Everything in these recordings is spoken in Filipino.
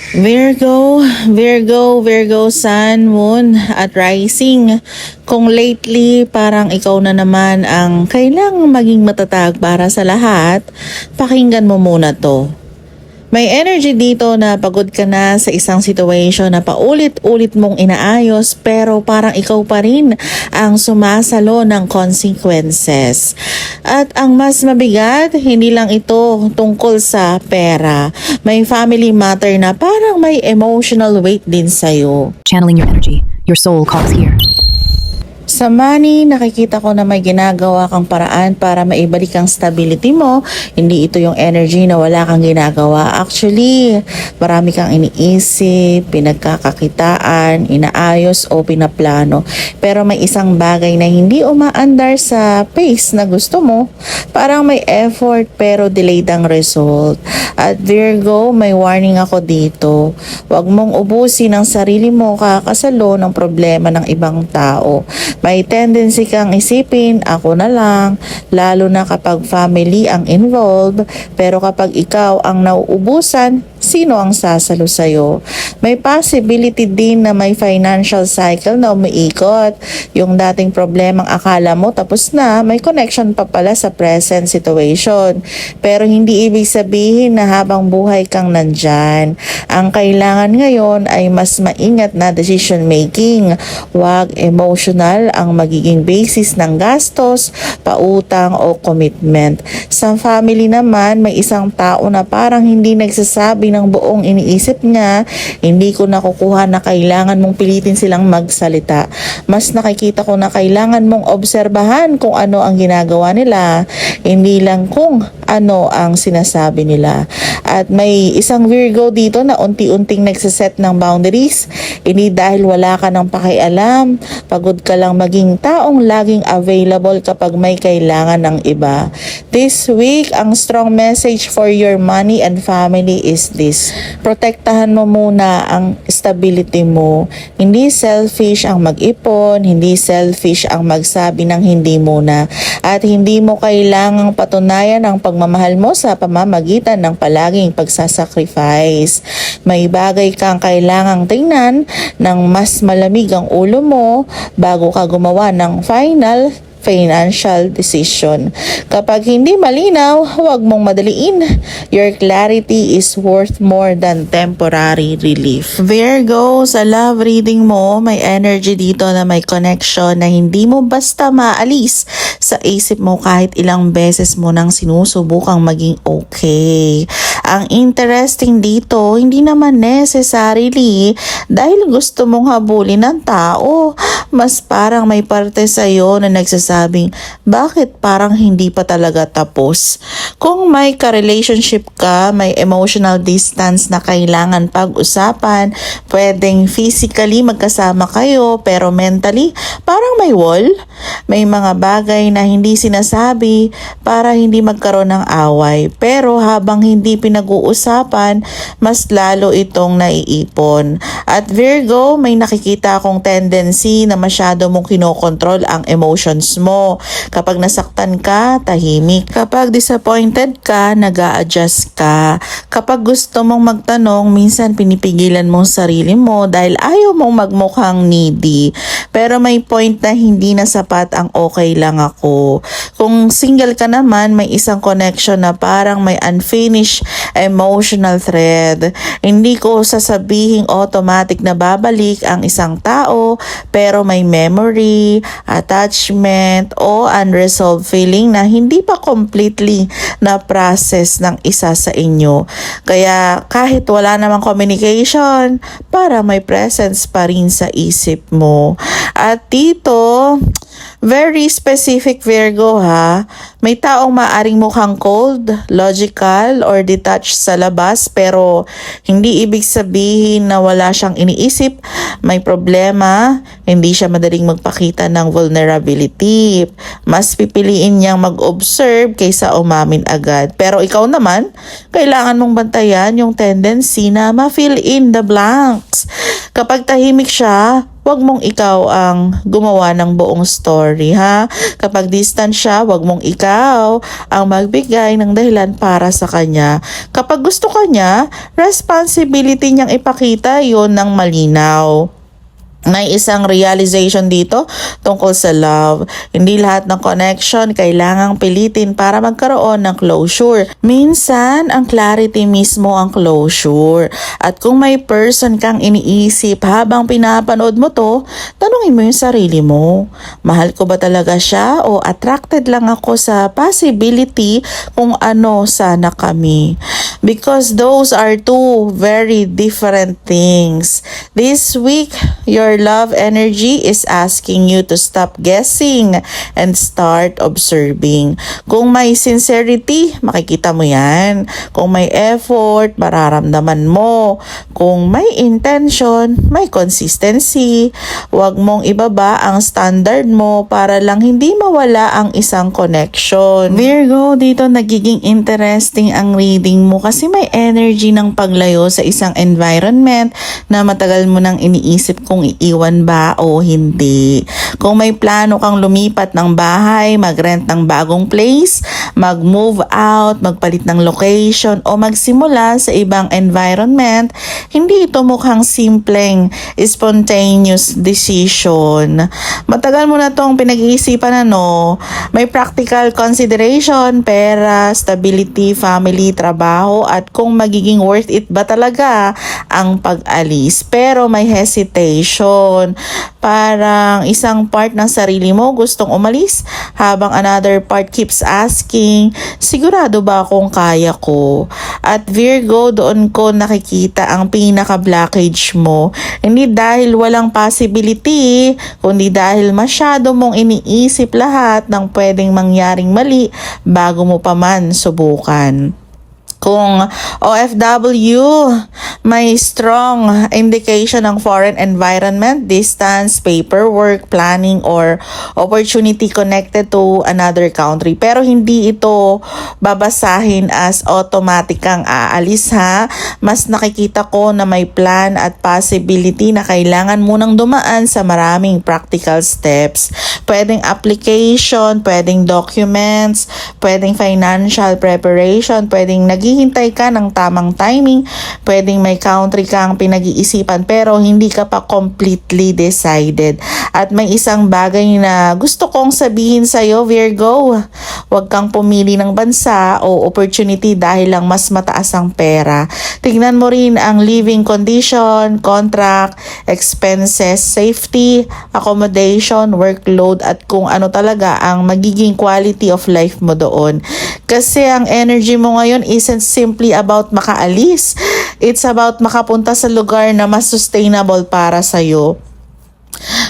Virgo, Sun, Moon at Rising. Kung lately parang ikaw na naman ang kailangang maging matatag para sa lahat, pakinggan mo muna to. May energy dito na pagod ka na sa isang situation na paulit-ulit mong inaayos pero parang ikaw pa rin ang sumasalo ng consequences. At ang mas mabigat, hindi lang ito tungkol sa pera. May family matter na parang may emotional weight din sa'yo. Channeling your energy. Your soul calls here. Sa money, nakikita ko na may ginagawa kang paraan para maibalik ang stability mo. Hindi ito yung energy na wala kang ginagawa. Actually, marami kang iniisip, pinagkakakitaan, inaayos o pinaplano. Pero may isang bagay na hindi umaandar sa pace na gusto mo. Parang may effort pero delayed ang result. At Virgo, may warning ako dito. Huwag mong ubusin ang sarili mo kakasalo ng problema ng ibang tao. May tendency kang isipin, ako na lang, lalo na kapag family ang involved, pero kapag ikaw ang nauubusan, sino ang sasalo sa'yo? May possibility din na may financial cycle na umiikot. Yung dating problemang akala mo tapos na, may connection pa pala sa present situation. Pero hindi ibig sabihin na habang buhay kang nandyan. Ang kailangan ngayon ay mas maingat na decision making. Huwag emotional ang magiging basis ng gastos, pautang o commitment. Sa family naman, may isang tao na parang hindi nagsasabi ng buong iniisip niya. Hindi ko nakukuha na kailangan mong pilitin silang magsalita. Mas nakikita ko na kailangan mong obserbahan kung ano ang ginagawa nila, hindi lang kung ano ang sinasabi nila. At may isang Virgo dito na unti-unting nagsaset ng boundaries. Hindi dahil wala ka ng pakialam, pagod ka lang maging taong laging available kapag may kailangan ng iba. This week, ang strong message for your money and family is this. Protektahan mo muna ang stability mo. Hindi selfish ang mag-ipon, hindi selfish ang magsabi ng hindi muna. At hindi mo kailangang patunayan ang pagmamahal mo sa pamamagitan ng palaging pagsasacrifice. May bagay kang kailangang tingnan ng mas malamig ang ulo mo bago ka gumawa ng final financial decision. Kapag hindi malinaw, huwag mong madaliin. Your clarity is worth more than temporary relief. Virgo, sa love reading mo, may energy dito na may connection na hindi mo basta maalis sa isip mo kahit ilang beses mo nang sinusubukang maging okay. Ang interesting dito, hindi naman necessarily dahil gusto mong habulin ng tao. Mas parang may parte sa'yo na nagsasabing, bakit parang hindi pa talaga tapos? Kung may ka-relationship ka, may emotional distance na kailangan pag-usapan, pwedeng physically magkasama kayo, pero mentally, parang may wall. May mga bagay na hindi sinasabi para hindi magkaroon ng away. Pero habang hindi pinag-uusapan, mas lalo itong naiipon. At Virgo, may nakikita akong tendency na masyado mong kinokontrol ang emotions mo. Kapag nasaktan ka, tahimik. Kapag disappointed ka, nag-a-adjust ka. Kapag gusto mong magtanong, minsan pinipigilan mong sarili mo dahil ayaw mong magmukhang needy. Pero may point na hindi na sapat ang okay lang ako. Kung single ka naman, may isang connection na parang may unfinished emotional thread. Hindi ko sasabihing automatic na babalik ang isang tao, pero may memory, attachment, o unresolved feeling na hindi pa completely na-process ng isa sa inyo. Kaya kahit wala namang communication, para may presence pa rin sa isip mo. At dito, very specific Virgo ha. May taong maaring mukhang cold, logical, or detached sa labas pero hindi ibig sabihin na wala siyang iniisip. May problema, hindi siya madaling magpakita ng vulnerability. Mas pipiliin niyang mag-observe kaysa umamin agad. Pero ikaw naman, kailangan mong bantayan yung tendency na ma-fill in the blanks. Kapag tahimik siya, wag mong ikaw ang gumawa ng buong story, ha? Kapag distant siya, wag mong ikaw ang magbigay ng dahilan para sa kanya. Kapag gusto kanya, responsibility niyang ipakita yon ng malinaw. May isang realization dito tungkol sa love. Hindi lahat ng connection kailangang pilitin para magkaroon ng closure. Minsan, ang clarity mismo ang closure. At kung may person kang iniisip habang pinapanood mo to, tanungin mo yung sarili mo. Mahal ko ba talaga siya o attracted lang ako sa possibility kung ano sana kami? Because those are two very different things. This week, your love energy is asking you to stop guessing and start observing. Kung may sincerity, makikita mo yan. Kung may effort, mararamdaman mo. Kung may intention, may consistency. Huwag mong ibaba ang standard mo para lang hindi mawala ang isang connection. Virgo, dito nagiging interesting ang reading mo kasi may energy ng paglayo sa isang environment na matagal mo nang iniisip kung iiwan ba o hindi. Kung may plano kang lumipat ng bahay, mag-rent ng bagong place, mag-move out, magpalit ng location o magsimula sa ibang environment, hindi ito mukhang simpleng spontaneous decision. Matagal mo na itong pinag-iisipan, ano? May practical consideration, pera, stability, family, trabaho, at kung magiging worth it ba talaga ang pag-alis. Pero may hesitation. Parang isang part ng sarili mo gustong umalis habang another part keeps asking, sigurado ba akong kaya ko? At Virgo, doon ko nakikita ang pinaka-blockage mo. Hindi dahil walang possibility, kundi dahil masyado mong iniisip lahat ng pwedeng mangyaring mali bago mo pa man subukan. Kung OFW, may strong indication ng foreign environment, distance, paperwork, planning, or opportunity connected to another country. Pero hindi ito babasahin as automatic kang aalis, ha. Mas nakikita ko na may plan at possibility na kailangan munang dumaan sa maraming practical steps. Pwedeng application, pwedeng documents, pwedeng financial preparation, pwedeng naghihintay ka ng tamang timing, pwedeng may country kang pinag-iisipan pero hindi ka pa completely decided. At may isang bagay na gusto kong sabihin sa'yo, Virgo, huwag kang pumili ng bansa o opportunity dahil lang mas mataas ang pera. Tingnan mo rin ang living condition, contract, expenses, safety, accommodation, workload, at kung ano talaga ang magiging quality of life mo doon. Kasi ang energy mo ngayon isn't simply about makaalis. It's about makapunta sa lugar na mas sustainable para sa'yo.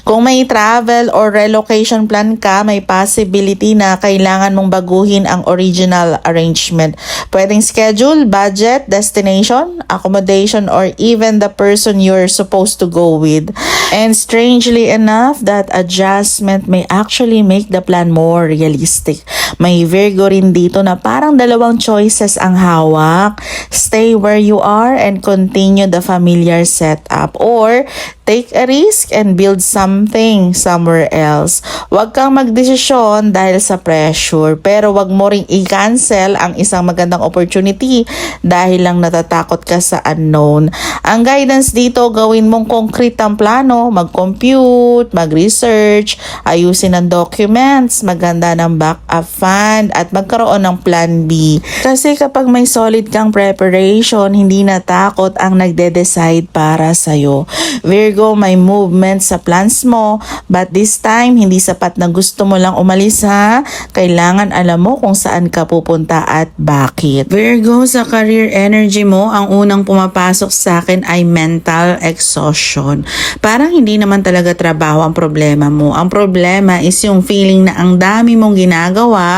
Kung may travel or relocation plan ka, may possibility na kailangan mong baguhin ang original arrangement. Pwedeng schedule, budget, destination, accommodation, or even the person you're supposed to go with. And strangely enough, that adjustment may actually make the plan more realistic. May Virgo rin dito na parang dalawang choices ang hawak. Stay where you are and continue the familiar setup, or take a risk and build something somewhere else. Huwag kang magdesisyon dahil sa pressure, pero huwag mo ring i-cancel ang isang magandang opportunity dahil lang natatakot ka sa unknown. Ang guidance dito, gawin mong concrete ang plano, mag-compute, mag-research, ayusin ang documents, maganda ng backup fund, at magkaroon ng plan B. Kasi kapag may solid kang preparation, hindi natakot ang nagde-decide para sa'yo. Virgo, may movement sa plans mo, but this time, hindi sapat na gusto mo lang umalis, ha? Kailangan alam mo kung saan ka pupunta at bakit. Virgo, sa career energy mo, ang unang pumapasok sa akin ay mental exhaustion. Parang hindi naman talaga trabaho ang problema mo. Ang problema is yung feeling na ang dami mong ginagawa,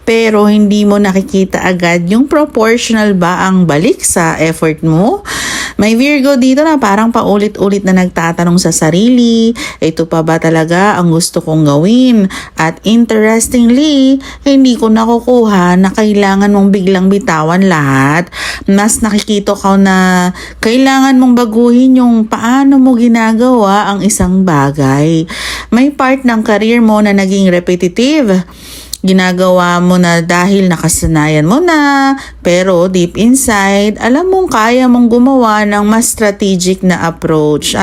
pero hindi mo nakikita agad yung proportional ba ang balik sa effort mo. May Virgo dito na parang paulit-ulit na nagtatanong sa sarili, ito pa ba talaga ang gusto kong gawin? At interestingly, hindi ko nakukuha na kailangan mong biglang bitawan lahat. Mas nakikita ko na kailangan mong baguhin yung paano mo ginagawa ang isang bagay. May part ng career mo na naging repetitive. Ginagawa mo na dahil nakasanayan mo na, pero deep inside, alam mong kaya mong gumawa ng mas strategic na approach.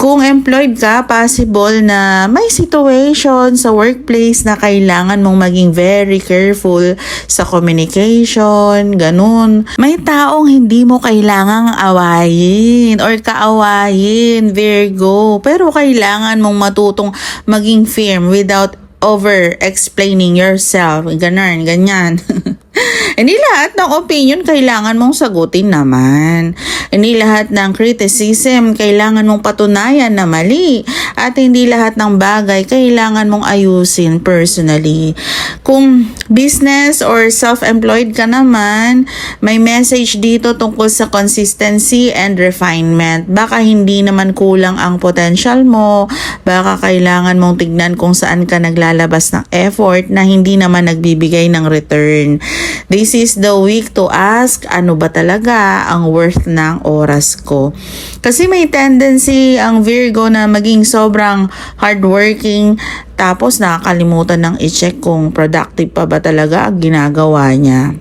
Kung employed ka, possible na may situation sa workplace na kailangan mong maging very careful sa communication, ganun. May taong hindi mo kailangang awayin or kaawayin, Virgo, pero kailangan mong matutong maging firm without over-explaining yourself. Ganyan. Hindi lahat ng opinion kailangan mong sagutin naman. Hindi lahat ng criticism kailangan mong patunayan na mali. At hindi lahat ng bagay kailangan mong ayusin personally. Kung business or self-employed ka naman, may message dito tungkol sa consistency and refinement. Baka hindi naman kulang ang potential mo. Baka kailangan mong tignan kung saan ka naglalabas ng effort na hindi naman nagbibigay ng return. This is the week to ask, ano ba talaga ang worth ng oras ko? Kasi may tendency ang Virgo na maging sobrang hardworking tapos nakakalimutan ng i-check kung productive pa ba talaga ang ginagawa niya.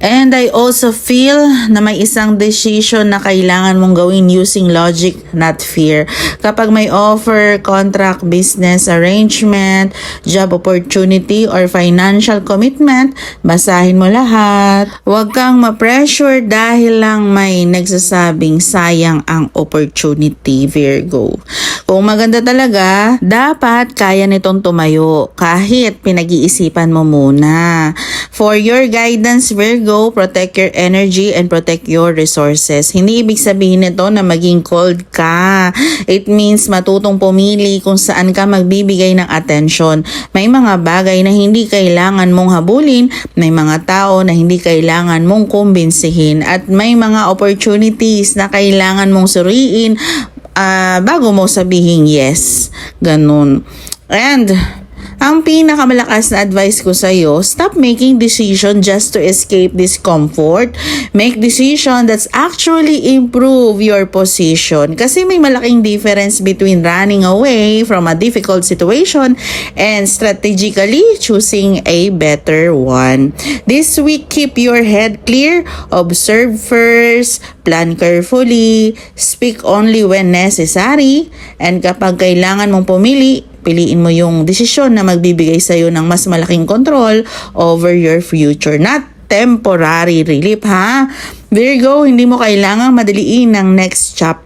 And I also feel na may isang decision na kailangan mong gawin using logic, not fear. Kapag may offer, contract, business arrangement, job opportunity, or financial commitment, basahin mo lahat. Huwag kang ma-pressure dahil lang may nagsasabing sayang ang opportunity, Virgo. Kung maganda talaga, dapat kaya nitong tumayo kahit pinag-iisipan mo muna. For your guidance, Virgo, protect your energy and protect your resources. Hindi ibig sabihin nito na maging cold ka. It means matutong pumili kung saan ka magbibigay ng atensyon. May mga bagay na hindi kailangan mong habulin, may mga tao na hindi kailangan mong kumbinsihin, at may mga opportunities na kailangan mong suriin bago mo sabihin yes. Ganun. And ang pinakamalakas na advice ko sa iyo, stop making decision just to escape discomfort. Make decision that's actually improve your position. Kasi may malaking difference between running away from a difficult situation and strategically choosing a better one. This week, keep your head clear, observe first, plan carefully, speak only when necessary, and kapag kailangan mong pumili, piliin mo yung desisyon na magbibigay sa'yo ng mas malaking control over your future. Not temporary relief, ha? Virgo, hindi mo kailangang madaliin ng next chapter.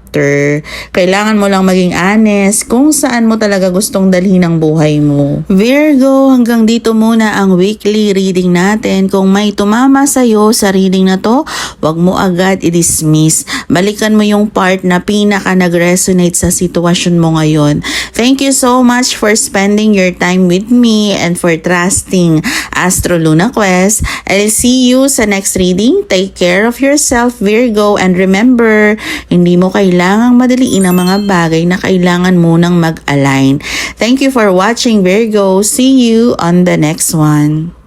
Kailangan mo lang maging honest kung saan mo talaga gustong dalhin ang buhay mo. Virgo, hanggang dito muna ang weekly reading natin. Kung may tumama sa'yo sa reading na to, wag mo agad i-dismiss. Balikan mo yung part na pinaka nag-resonate sa sitwasyon mo ngayon. Thank you so much for spending your time with me and for trusting Astro Luna Quest. I'll see you sa next reading. Take care of yourself, Virgo, and remember, hindi mo kailangang madaliin ang mga bagay na kailangan munang mag-align. Thank you for watching, Virgo. See you on the next one.